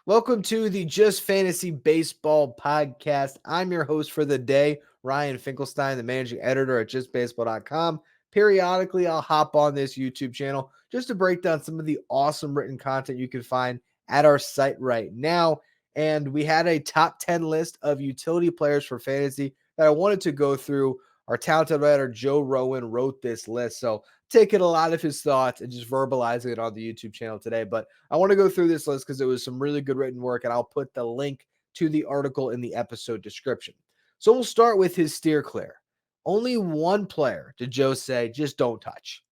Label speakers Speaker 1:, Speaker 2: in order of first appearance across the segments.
Speaker 1: Welcome to the Just Fantasy Baseball podcast. I'm your host for the day, Ryan Finkelstein, the managing editor at justbaseball.com. Periodically, I'll hop on this YouTube channel just to break down some of the awesome written content you can find at our site right now. And we had a top 10 list of utility players for fantasy that I wanted to go through. Our talented writer, Joe Rowan, wrote this list. So taking a lot of his thoughts and just verbalizing it on the YouTube channel today. But I want to go through this list because it was some really good written work, and I'll put the link to the article in the episode description. So we'll start with his steer clear. Only one player did Joe say, just don't touch.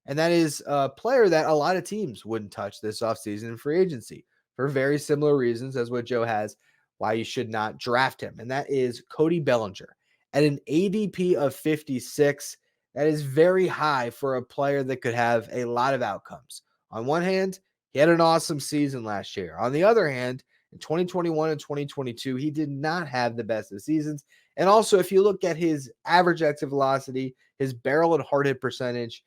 Speaker 1: And that is a player that a lot of teams wouldn't touch this offseason in free agency for very similar reasons as what Joe has, why you should not draft him. And that is Cody Bellinger at an ADP of 56. That is very high for a player that could have a lot of outcomes. On one hand, he had an awesome season last year. On the other hand, in 2021 and 2022, he did not have the best of seasons. And also, if you look at his average exit velocity, his barrel and hard hit percentage,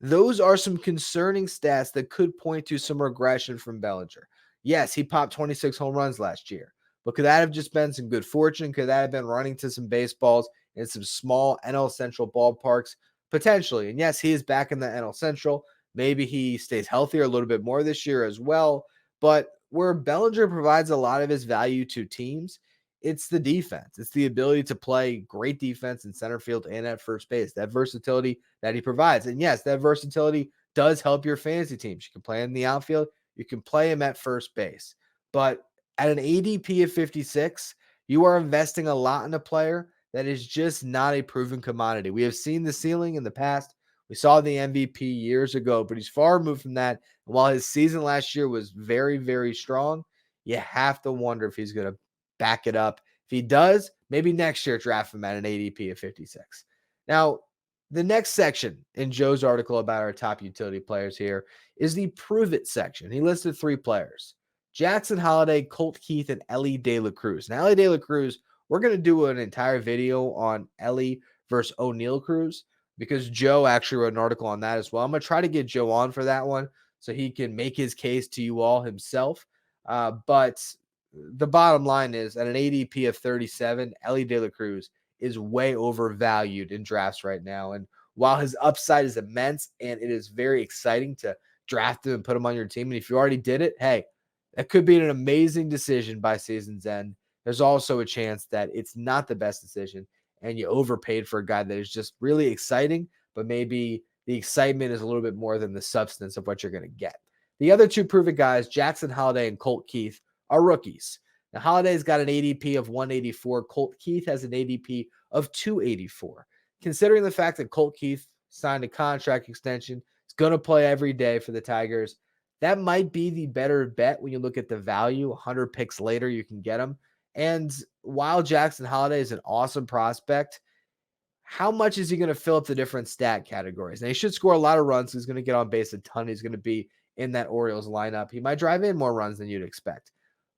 Speaker 1: those are some concerning stats that could point to some regression from Bellinger. Yes, he popped 26 home runs last year, but could that have just been some good fortune? Could that have been running to some baseballs in some small NL Central ballparks? Potentially. And yes, he is back in the NL Central. Maybe he stays healthier a little bit more this year as well. But where Bellinger provides a lot of his value to teams, it's the defense. It's the ability to play great defense in center field and at first base. That versatility that he provides. And yes, that versatility does help your fantasy teams. You can play in the outfield, you can play him at first base. But at an ADP of 56, you are investing a lot in a player that is just not a proven commodity. We have seen the ceiling in the past. We saw the MVP years ago, but he's far removed from that. And while his season last year was very, very strong, you have to wonder if he's going to back it up. If he does, maybe next year draft him at an ADP of 56. Now, the next section in Joe's article about our top utility players here is the prove it section. He listed 3 players: Jackson Holliday, Colt Keith, and Ellie De La Cruz. Now, Ellie De La Cruz, we're going to do an entire video on Ellie versus O'Neill Cruz because Joe actually wrote an article on that as well. I'm going to try to get Joe on for that one so he can make his case to you all himself. But the bottom line is at an ADP of 37, Ellie De La Cruz is way overvalued in drafts right now. And while his upside is immense and it is very exciting to draft him and put him on your team, and if you already did it, hey, that could be an amazing decision by season's end. There's also a chance that it's not the best decision and you overpaid for a guy that is just really exciting, but maybe the excitement is a little bit more than the substance of what you're going to get. The other 2 proven guys, Jackson Holliday and Colt Keith, are rookies. Now, Holliday's got an ADP of 184. Colt Keith has an ADP of 284. Considering the fact that Colt Keith signed a contract extension, is going to play every day for the Tigers, that might be the better bet when you look at the value. 100 picks later, you can get him. And while Jackson Holliday is an awesome prospect, how much is he going to fill up the different stat categories? Now, he should score a lot of runs. He's going to get on base a ton. He's going to be in that Orioles lineup. He might drive in more runs than you'd expect.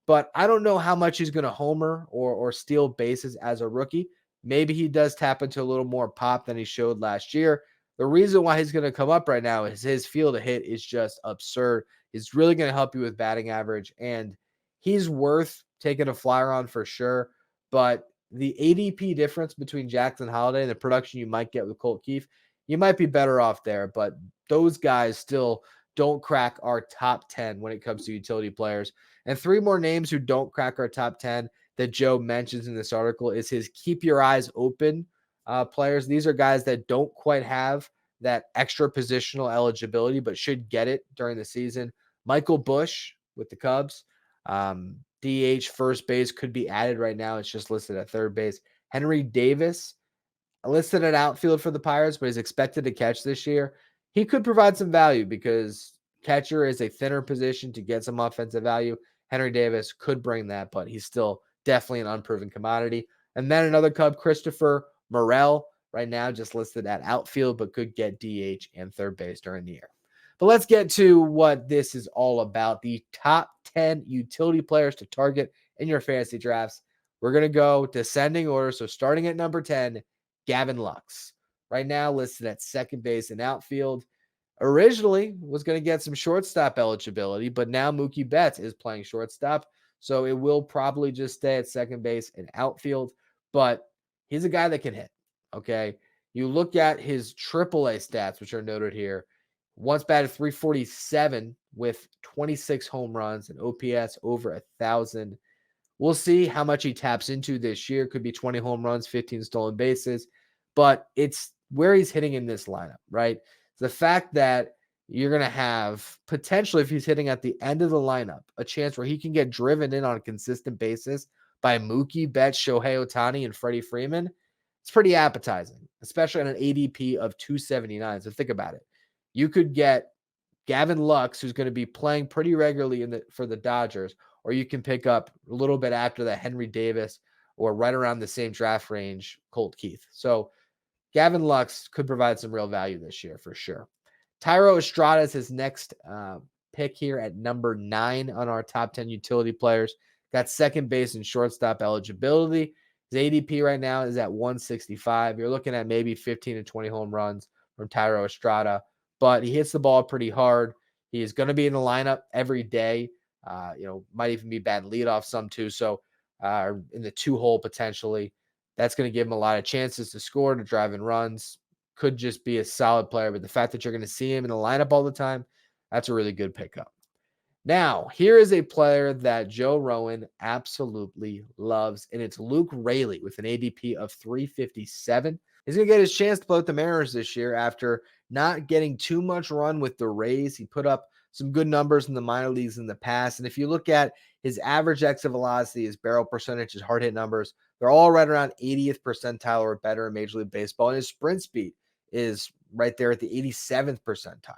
Speaker 1: But I don't know how much he's going to homer or steal bases as a rookie. Maybe he does tap into a little more pop than he showed last year. The reason why he's going to come up right now is his field of hit is just absurd. He's really going to help you with batting average, and he's worth taking a flyer on for sure. But the ADP difference between Jackson Holliday and the production you might get with Colt Keith, you might be better off there. But those guys still don't crack our top 10 when it comes to utility players. And 3 more names who don't crack our top 10 that Joe mentions in this article is his keep your eyes open players. These are guys that don't quite have that extra positional eligibility, but should get it during the season. Michael Busch with the Cubs. DH first base could be added right now. It's just listed at third base. Henry Davis listed at outfield for the Pirates, but is expected to catch this year. He could provide some value because catcher is a thinner position to get some offensive value. Henry Davis could bring that, but he's still definitely an unproven commodity. And then another Cub, Christopher Morel, right now just listed at outfield, but could get DH and third base during the year. But let's get to what this is all about, the top 10 utility players to target in your fantasy drafts. We're going to go descending order. So starting at number 10, Gavin Lux. Right now listed at second base and outfield. Originally was going to get some shortstop eligibility, but now Mookie Betts is playing shortstop. So it will probably just stay at second base and outfield. But he's a guy that can hit. Okay. You look at his AAA stats, which are noted here. Once batted 347 with 26 home runs and OPS over 1,000. We'll see how much he taps into this year. Could be 20 home runs, 15 stolen bases, but it's where he's hitting in this lineup, right? The fact that you're going to have potentially, if he's hitting at the end of the lineup, a chance where he can get driven in on a consistent basis by Mookie Betts, Shohei Ohtani, and Freddie Freeman. It's pretty appetizing, especially on an ADP of 279. So think about it. You could get Gavin Lux, who's going to be playing pretty regularly for the Dodgers, or you can pick up a little bit after that Henry Davis, or right around the same draft range, Colt Keith. So Gavin Lux could provide some real value this year for sure. Thairo Estrada is his next pick here at number 9 on our top 10 utility players. Got second base and shortstop eligibility. His ADP right now is at 165. You're looking at maybe 15 to 20 home runs from Thairo Estrada, but he hits the ball pretty hard. He is going to be in the lineup every day. Might even be batting leadoff some too. So in the 2-hole potentially. That's going to give him a lot of chances to score, to drive in runs. Could just be a solid player, but the fact that you're going to see him in the lineup all the time, that's a really good pickup. Now, here is a player that Joe Rowan absolutely loves, and it's Luke Raley with an ADP of 357. He's going to get his chance to play with the Mariners this year after not getting too much run with the Rays. He put up some good numbers in the minor leagues in the past, and if you look at his average exit velocity, his barrel percentage, his hard hit numbers, they're all right around 80th percentile or better in Major League Baseball, and his sprint speed is right there at the 87th percentile.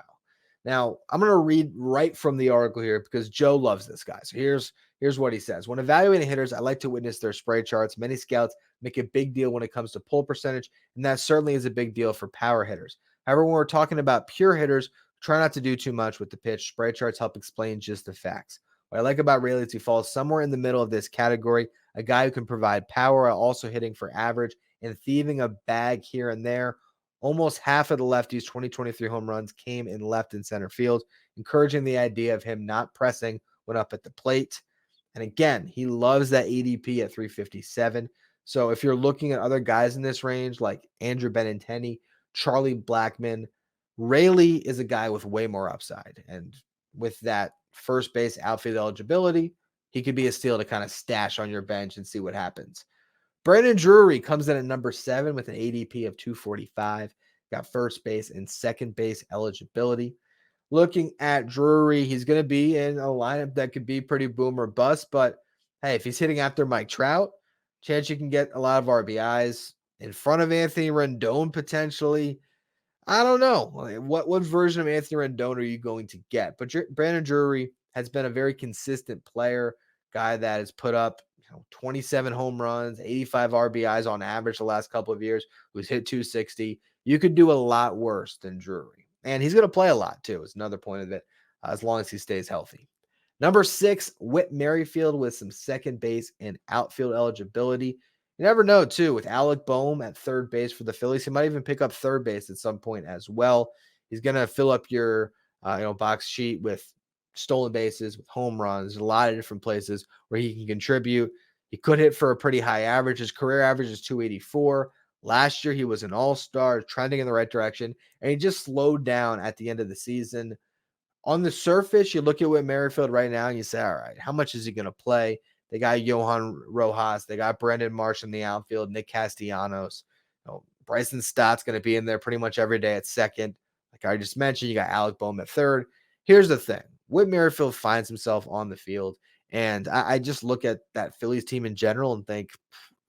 Speaker 1: Now, I'm going to read right from the article here because Joe loves this guy. So here's what he says. When evaluating hitters, I like to witness their spray charts. Many scouts make a big deal when it comes to pull percentage, and that certainly is a big deal for power hitters. However, when we're talking about pure hitters, try not to do too much with the pitch. Spray charts help explain just the facts. What I like about Raley is he falls somewhere in the middle of this category, a guy who can provide power while also hitting for average and thieving a bag here and there. Almost half of the lefties' 2023 home runs came in left and center field, encouraging the idea of him not pressing when up at the plate. And again, he loves that ADP at 357. So if you're looking at other guys in this range like Andrew Benintendi, Charlie Blackmon, Raley is a guy with way more upside. And with that first base outfield eligibility, he could be a steal to kind of stash on your bench and see what happens. Brandon Drury comes in at number 7 with an ADP of 245. Got first base and second base eligibility. Looking at Drury, he's going to be in a lineup that could be pretty boom or bust. But hey, if he's hitting after Mike Trout, chance you can get a lot of RBIs in front of Anthony Rendon potentially. I don't know. What version of Anthony Rendon are you going to get? But Brandon Drury has been a very consistent player, guy that has put up 27 home runs, 85 RBIs on average the last couple of years, who's hit 260. You could do a lot worse than Drury. And he's going to play a lot too, is another point of it, as long as he stays healthy. Number 6, Whit Merrifield with some second base and outfield eligibility. You never know, too, with Alec Boehm at third base for the Phillies. He might even pick up third base at some point as well. He's going to fill up your box sheet with stolen bases, with home runs, a lot of different places where he can contribute. He could hit for a pretty high average. His career average is 284. Last year, he was an all-star, trending in the right direction, and he just slowed down at the end of the season. On the surface, you look at Whit Merrifield right now and you say, all right, how much is he going to play? They got Johan Rojas. They got Brendan Marsh in the outfield, Nick Castellanos. Bryson Stott's going to be in there pretty much every day at second. Like I just mentioned, you got Alec Boehm at third. Here's the thing. Whit Merrifield finds himself on the field, and I just look at that Phillies team in general and think,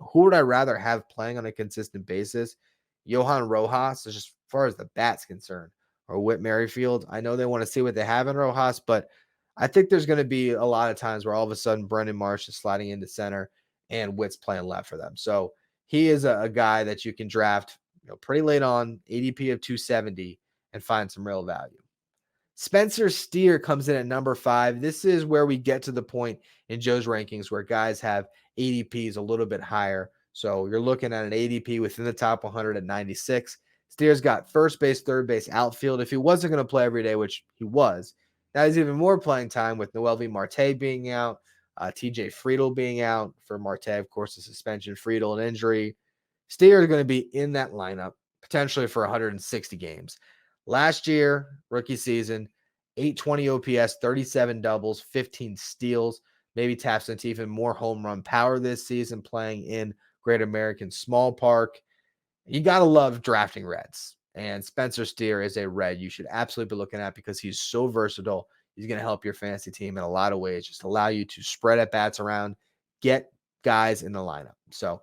Speaker 1: who would I rather have playing on a consistent basis? Johan Rojas, as far as the bat's concerned, or Whit Merrifield. I know they want to see what they have in Rojas, but I think there's going to be a lot of times where all of a sudden Brendan Marsh is sliding into center and Whit's playing left for them. So he is a guy that you can draft pretty late on, ADP of 270, and find some real value. Spencer Steer comes in at number 5. This is where we get to the point in Joe's rankings where guys have ADPs a little bit higher. So you're looking at an ADP within the top 100 at 96. Steer's got first base, third base, outfield. If he wasn't going to play every day, which he was, now he's even more playing time with Noelvi Marte being out, TJ Friedel being out. For Marte, of course, the suspension, Friedel an injury. Steer is going to be in that lineup potentially for 160 games. Last year, rookie season, 820 OPS, 37 doubles, 15 steals. Maybe taps into even more home run power this season playing in Great American Small Park. You got to love drafting Reds. And Spencer Steer is a Red you should absolutely be looking at because he's so versatile. He's going to help your fantasy team in a lot of ways, just allow you to spread at bats around, get guys in the lineup. So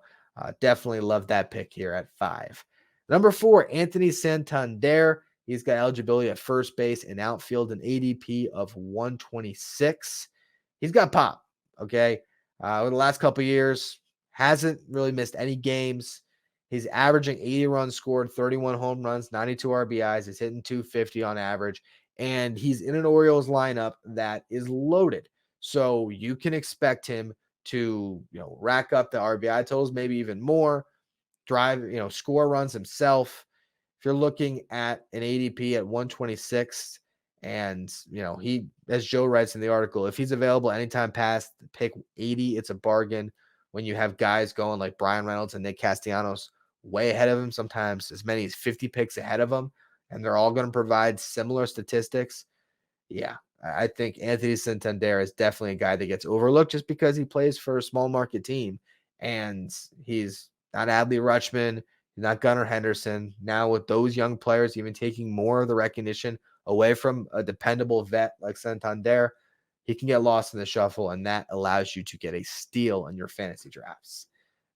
Speaker 1: definitely love that pick here at 5. Number 4, Anthony Santander. He's got eligibility at first base and outfield, an ADP of 126. He's got pop, okay? Over the last couple years, hasn't really missed any games. He's averaging 80 runs scored, 31 home runs, 92 RBIs. He's hitting 250 on average. And he's in an Orioles lineup that is loaded. So you can expect him to, rack up the RBI totals, maybe even more, drive, score runs himself. If you're looking at an ADP at 126, and he, as Joe writes in the article, if he's available anytime past pick 80, it's a bargain. When you have guys going like Brian Reynolds and Nick Castellanos way ahead of him, sometimes as many as 50 picks ahead of him, and they're all going to provide similar statistics. Yeah, I think Anthony Santander is definitely a guy that gets overlooked just because he plays for a small market team, and he's not Adley Rutschman, not Gunnar Henderson. Now with those young players even taking more of the recognition away from a dependable vet like Santander, he can get lost in the shuffle, and that allows you to get a steal in your fantasy drafts.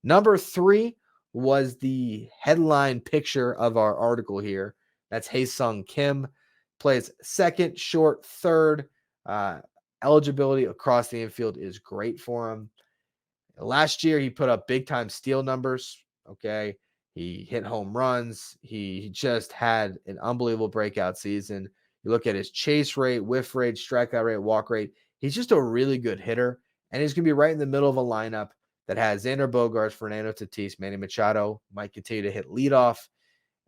Speaker 1: Number 3 was the headline picture of our article here. That's Ha-seong Kim. Plays second, short, third. Eligibility across the infield is great for him. Last year, he put up big-time steal numbers, okay? He hit home runs. He just had an unbelievable breakout season. You look at his chase rate, whiff rate, strikeout rate, walk rate. He's just a really good hitter, and he's going to be right in the middle of a lineup that has Xander Bogaerts, Fernando Tatis, Manny Machado, might continue to hit leadoff,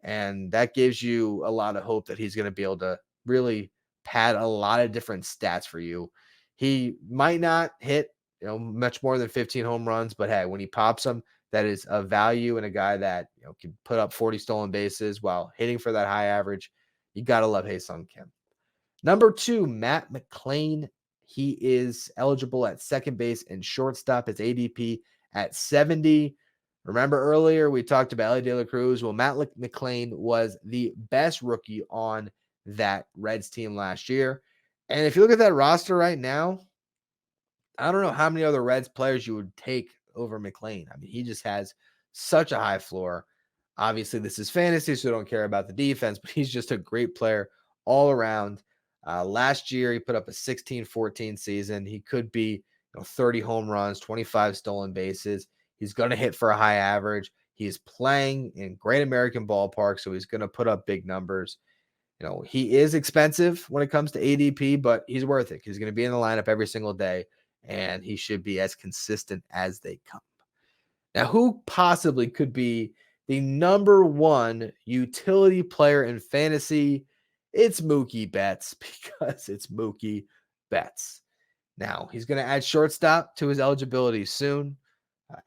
Speaker 1: and that gives you a lot of hope that he's going to be able to really pad a lot of different stats for you. He might not hit much more than 15 home runs, but hey, when he pops them, that is a value and a guy that can put up 40 stolen bases while hitting for that high average. You got to love Ha-seong Kim. Number 2, Matt McLain. He is eligible at second base and shortstop. His ADP at 70. Remember earlier we talked about Ellie De La Cruz. Well, Matt McLain was the best rookie on that Reds team last year. And if you look at that roster right now, I don't know how many other Reds players you would take over McLain. I mean, he just has such a high floor. Obviously, this is fantasy, so don't care about the defense, but he's just a great player all around. Last year, he put up a 16-14 season. He could be 30 home runs, 25 stolen bases. He's going to hit for a high average. He's playing in Great American Ballpark, so he's going to put up big numbers. He is expensive when it comes to ADP, but he's worth it. He's going to be in the lineup every single day, and he should be as consistent as they come. Now, who possibly could be the number 1 utility player in fantasy? It's Mookie Betts, because it's Mookie Betts. Now, he's going to add shortstop to his eligibility soon.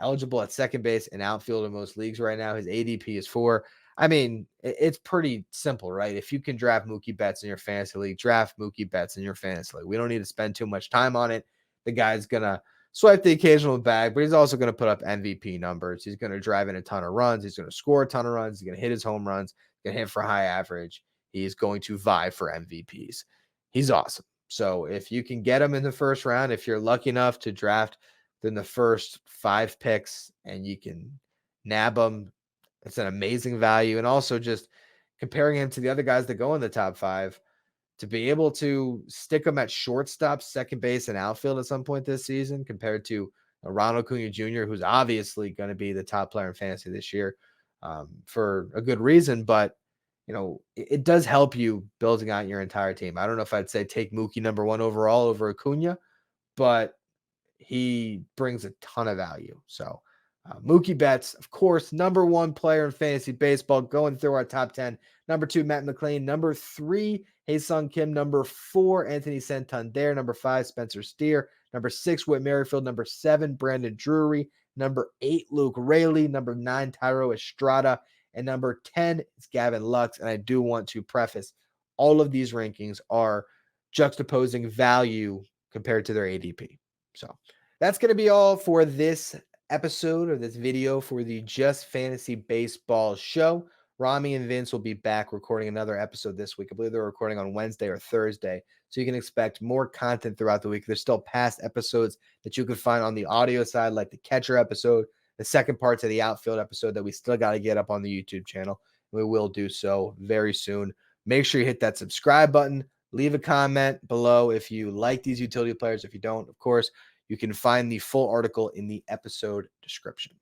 Speaker 1: Eligible at second base and outfield in most leagues right now. His ADP is 4. I mean, it's pretty simple, right? If you can draft Mookie Betts in your fantasy league, draft Mookie Betts in your fantasy league. We don't need to spend too much time on it. The guy's going to swipe the occasional bag, but he's also going to put up MVP numbers. He's going to drive in a ton of runs. He's going to score a ton of runs. He's going to hit his home runs. He's going to hit for high average. He's going to vie for MVPs. He's awesome. So if you can get him in the first round, if you're lucky enough to draft in the first 5 picks and you can nab him, it's an amazing value. And also just comparing him to the other guys that go in the top 5, to be able to stick him at shortstop, second base, and outfield at some point this season compared to Ronald Acuna Jr., who's obviously going to be the top player in fantasy this year for a good reason. But, it does help you building out your entire team. I don't know if I'd say take Mookie number 1 overall over Acuna, but he brings a ton of value. So Mookie Betts, of course, number 1 player in fantasy baseball, going through our top 10. Number 2, Matt McLean. Number 3, Ha-seong Kim. Number 4, Anthony Santander. Number 5, Spencer Steer. Number 6, Whit Merrifield. Number 7, Brandon Drury. Number 8, Luke Raley. Number 9, Tyro Estrada. And number 10 is Gavin Lux. And I do want to preface, all of these rankings are juxtaposing value compared to their ADP. So that's going to be all for this episode or this video for the Just Fantasy Baseball show. Rami and Vince will be back recording another episode this week. I believe they're recording on Wednesday or Thursday. So you can expect more content throughout the week. There's still past episodes that you can find on the audio side, like the catcher episode, the second parts of the outfield episode that we still got to get up on the YouTube channel. We will do so very soon. Make sure you hit that subscribe button. Leave a comment below if you like these utility players. If you don't, of course, you can find the full article in the episode description.